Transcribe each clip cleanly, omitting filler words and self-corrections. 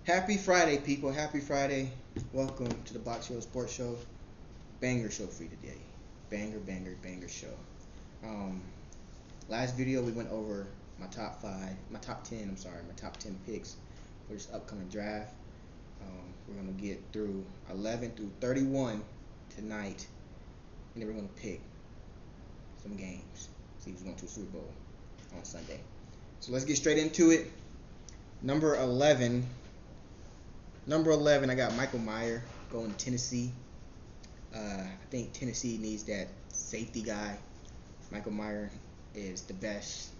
Happy Friday, people. Happy Friday. Welcome to the Box Hero Sports Show. Banger show for you today. Banger show. Um, Last video we went over my top 10, my top 10 picks for this upcoming draft. We're going to get through 11 through 31 tonight, and then we're going to pick some games. See who's going to the Super Bowl on Sunday. So let's get straight into it. Number 11, I got Michael Mayer going to Tennessee. I think Tennessee needs that safety guy. Michael Mayer is the best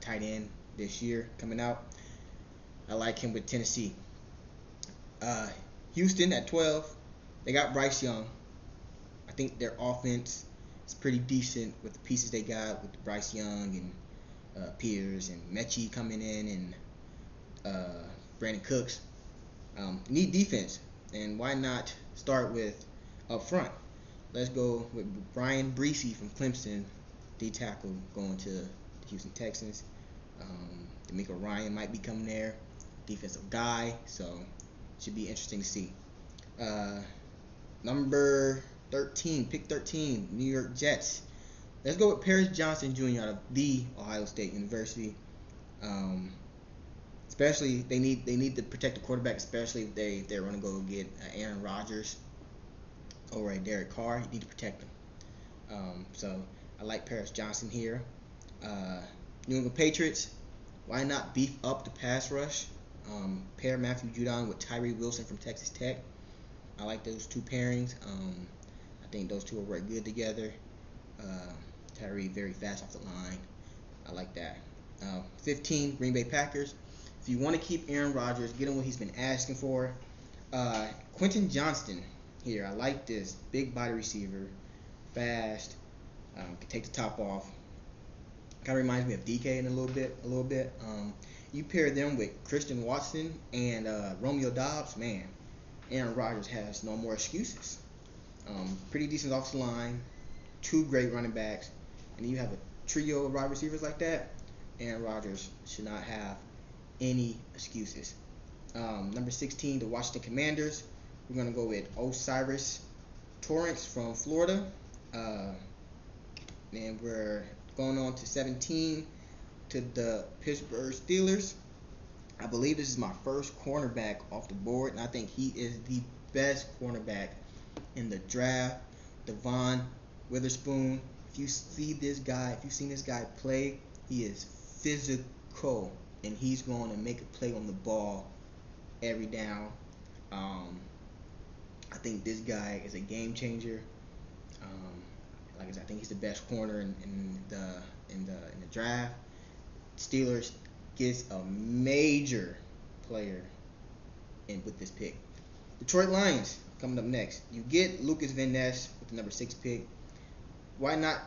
tight end this year coming out. I like him with Tennessee. Houston at 12, they got Bryce Young. I think their offense is pretty decent with the pieces they got with Bryce Young and Pierce and Mechie coming in and Brandon Cooks. Need defense, and why not start with up front? Let's go with Brian Breesy from Clemson, D tackle, going to the Houston Texans. D'Amico Ryan might be coming there, defensive guy, so should be interesting to see. Number 13, pick 13, New York Jets. Let's go with Paris Johnson Jr. out of the Ohio State University. Especially they need to protect the quarterback, especially if they're going to go get Aaron Rodgers or a Derek Carr. You need to protect them. So I like Paris Johnson here. New England Patriots. Why not beef up the pass rush? Pair Matthew Judon with Tyree Wilson from Texas Tech. I like those two pairings. I think those two will work good together. Tyree very fast off the line. I like that. 15, Green Bay Packers. If you want to keep Aaron Rodgers, get him what he's been asking for. Quentin Johnston here. I like this big body receiver, fast, can take the top off. Kind of reminds me of DK in a little bit. You pair them with Christian Watson and Romeo Doubs, man. Aaron Rodgers has no more excuses. Pretty decent off the line, two great running backs, and you have a trio of wide receivers like that. Aaron Rodgers should not have any excuses. Number 16, the Washington Commanders. We're going to go with Osiris Torrance from Florida. And we're going on to 17 to the Pittsburgh Steelers. I believe this is my first cornerback off the board, and I think he is the best cornerback in the draft. Devon Witherspoon. If you see this guy, if you've seen this guy play, he is physical, and he's going to make a play on the ball every down. I think this guy is a game changer. Like I said, I think he's the best corner in the draft. Steelers gets a major player in with this pick. Detroit Lions coming up next. You get Lucas Van Ness with the number 6 pick. Why not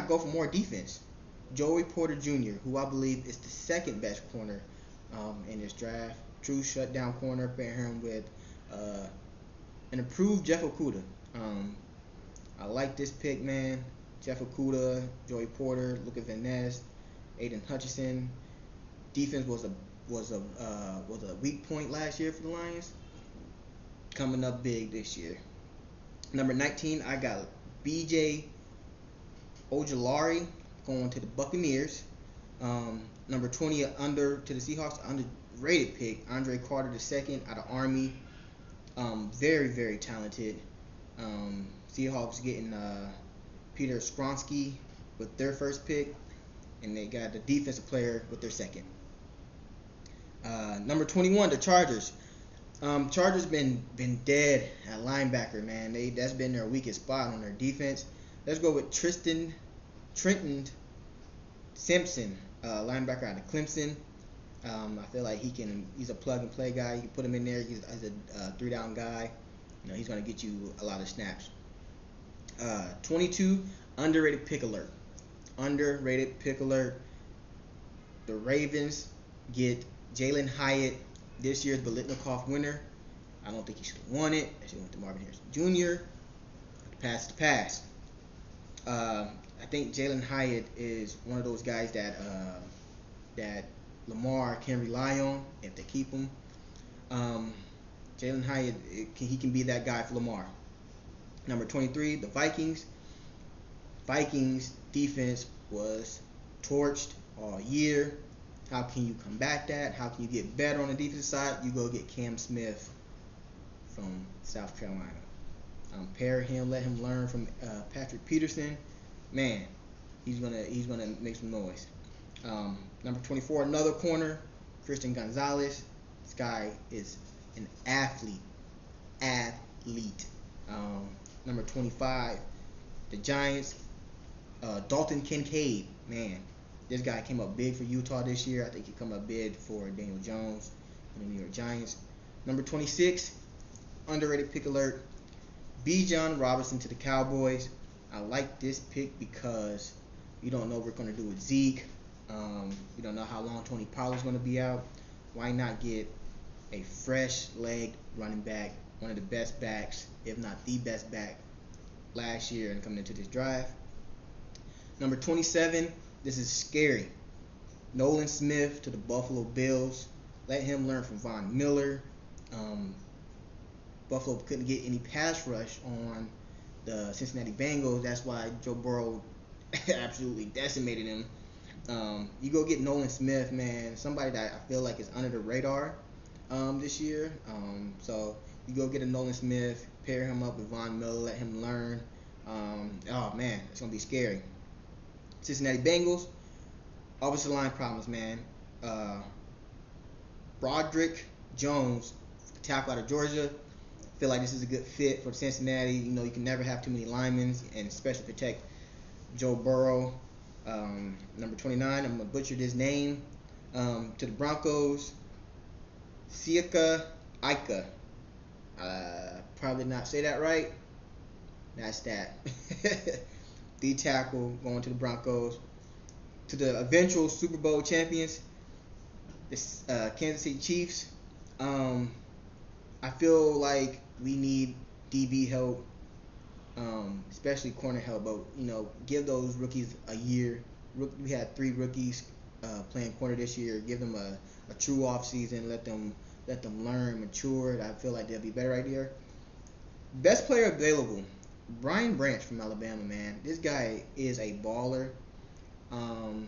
go for more defense? Joey Porter Jr., who I believe is the second best corner in this draft. True shutdown corner. Pair him with an improved Jeff Okudah. I like this pick, man. Jeff Okudah, Joey Porter, Lucas Van Ness, Aiden Hutchinson. Defense was a weak point last year for the Lions. Coming up big this year. Number 19, I got B.J. Ojulari going to the Buccaneers. Number 20, under to the Seahawks, underrated pick, Andre Carter II out of Army. Very talented. Seahawks getting Peter Skronsky with their first pick, and they got the defensive player with their second. Number 21, the Chargers. Chargers been dead at linebacker, man. That's been their weakest spot on their defense. Let's go with Trenton Simpson, linebacker out of Clemson. I feel like he's a plug and play guy. You can put him in there. He's a 3-down guy. You know, he's gonna get you a lot of snaps. 22, underrated pick alert. The Ravens get Jalen Hyatt, this year's Biletnikoff winner. I don't think he should have won it. I should have went to Marvin Harrison Jr. Pass to pass. I think Jalen Hyatt is one of those guys that Lamar can rely on if they keep him. Jalen Hyatt, he can be that guy for Lamar. Number 23, the Vikings. Vikings defense was torched all year. How can you combat that? How can you get better on the defensive side? You go get Cam Smith from South Carolina. Pair him, let him learn from Patrick Peterson. Man, he's gonna make some noise. Number 24, another corner, Christian Gonzalez. This guy is an athlete. Number 25, the Giants. Dalton Kincaid. Man, this guy came up big for Utah this year. I think he come up big for Daniel Jones and the New York Giants. Number 26, underrated pick alert, Bijan Robinson to the Cowboys. I like this pick because you don't know what we're going to do with Zeke. You don't know how long Tony Pollard's going to be out. Why not get a fresh-legged running back, one of the best backs, if not the best back last year and coming into this drive. Number 27, this is scary. Nolan Smith to the Buffalo Bills. Let him learn from Von Miller. Buffalo couldn't get any pass rush on the Cincinnati Bengals. That's why Joe Burrow absolutely decimated him. You go get Nolan Smith, man, somebody that I feel like is under the radar this year. So you go get a Nolan Smith, pair him up with Von Miller, let him learn. Oh, man, it's going to be scary. Cincinnati Bengals, offensive line problems, man. Broderick Jones, tackle out of Georgia. Feel like this is a good fit for Cincinnati. You know, you can never have too many linemen, and especially protect Joe Burrow. Number 29, I'm going to butcher this name. To the Broncos, Siaka Ika. Probably not say that right. That's that. D tackle going to the Broncos. To the eventual Super Bowl champions, the Kansas City Chiefs. I feel like we need DB help, especially corner help. But give those rookies a year. We had 3 rookies playing corner this year. Give them a true off season. Let them learn, mature. I feel like they'll be better right here. Best player available, Brian Branch from Alabama, man. This guy is a baller. I'm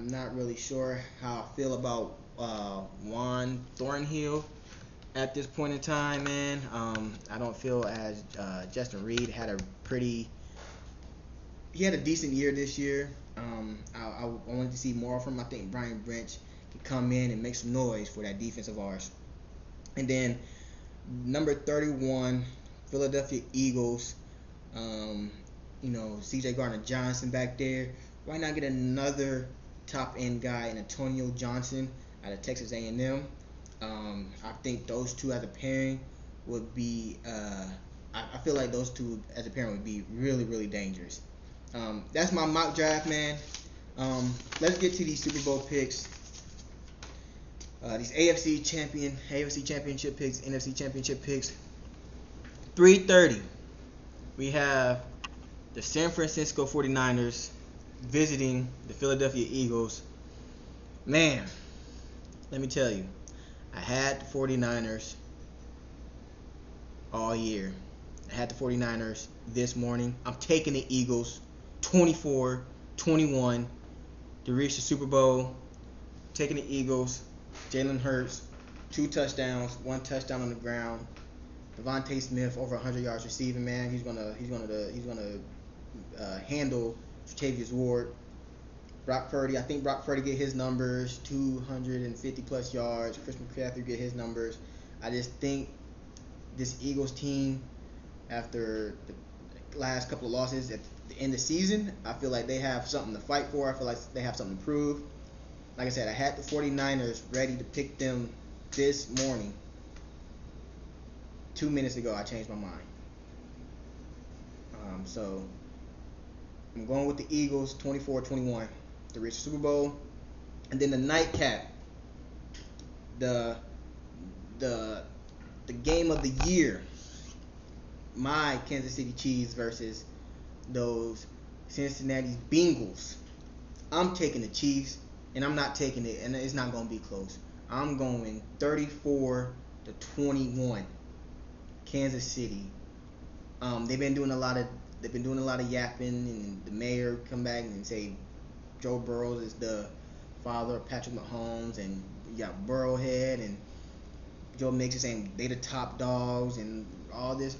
not really sure how I feel about Juan Thornhill at this point in time, man. I don't feel as Justin Reed had a decent year this year. I wanted to see more from him. I think Brian Branch could come in and make some noise for that defense of ours. And then number 31, Philadelphia Eagles. C.J. Gardner-Johnson back there. Why not get another top-end guy in Antonio Johnson out of Texas A&M? I think those two as a pairing would be I feel like those two as a pairing would be really, really dangerous. That's my mock draft, man. Let's get to these Super Bowl picks. These AFC championship picks, NFC championship picks. 3:30. We have the San Francisco 49ers visiting the Philadelphia Eagles. Man, let me tell you, I had the 49ers all year. I had the 49ers this morning. I'm taking the Eagles 24-21 to reach the Super Bowl. Taking the Eagles. Jalen Hurts, 2 touchdowns, 1 touchdown on the ground. Devontae Smith over 100 yards receiving, man. He's gonna handle Tre'Davious Ward. Brock Purdy, I think Brock Purdy get his numbers, 250 plus yards. Chris McCaffrey get his numbers. I just think this Eagles team, after the last couple of losses at the end of the season, I feel like they have something to fight for. I feel like they have something to prove. Like I said, I had the 49ers ready to pick them this morning. 2 minutes ago, I changed my mind. So I'm going with the Eagles 24-21 to reach the Super Bowl. And then the nightcap, the game of the year, my Kansas City Chiefs versus those Cincinnati Bengals. I'm taking the Chiefs and I'm not taking it, and it's not gonna be close. I'm going 34-21, Kansas City. They've been doing a lot of yapping, and the mayor come back and say Joe Burrow is the father of Patrick Mahomes, and you got Burrowhead and Joe Mixon saying they the top dogs and all this.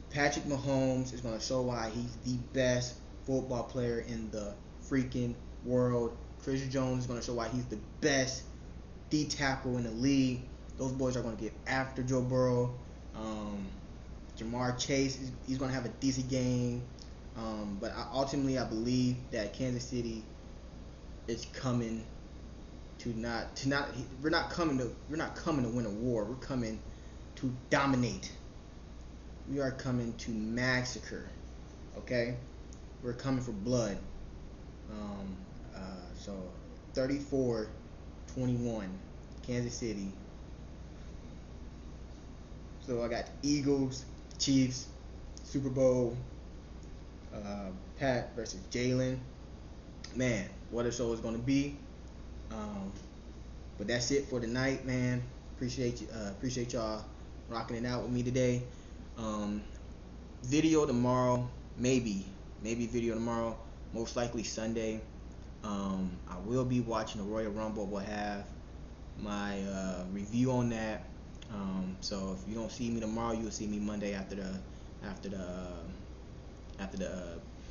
Patrick Mahomes is going to show why he's the best football player in the freaking world. Chris Jones is going to show why he's the best D tackle in the league. Those boys are going to get after Joe Burrow. Jamar Chase, he's going to have a decent game. But ultimately, I believe that Kansas City is coming to we're not coming to win a war. We're coming to dominate. We are coming to massacre. Okay, we're coming for blood. So 34-21, Kansas City. So I got Eagles, Chiefs, Super Bowl. Pat versus Jalen. Man, what a show it's gonna be. But that's it for tonight, man. Appreciate y'all rocking it out with me today. Video tomorrow, maybe video tomorrow. Most likely Sunday. I will be watching the Royal Rumble. We'll have my review on that. So if you don't see me tomorrow, you'll see me Monday after the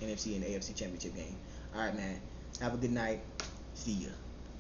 NFC and AFC championship game. All right, man. Have a good night. See ya.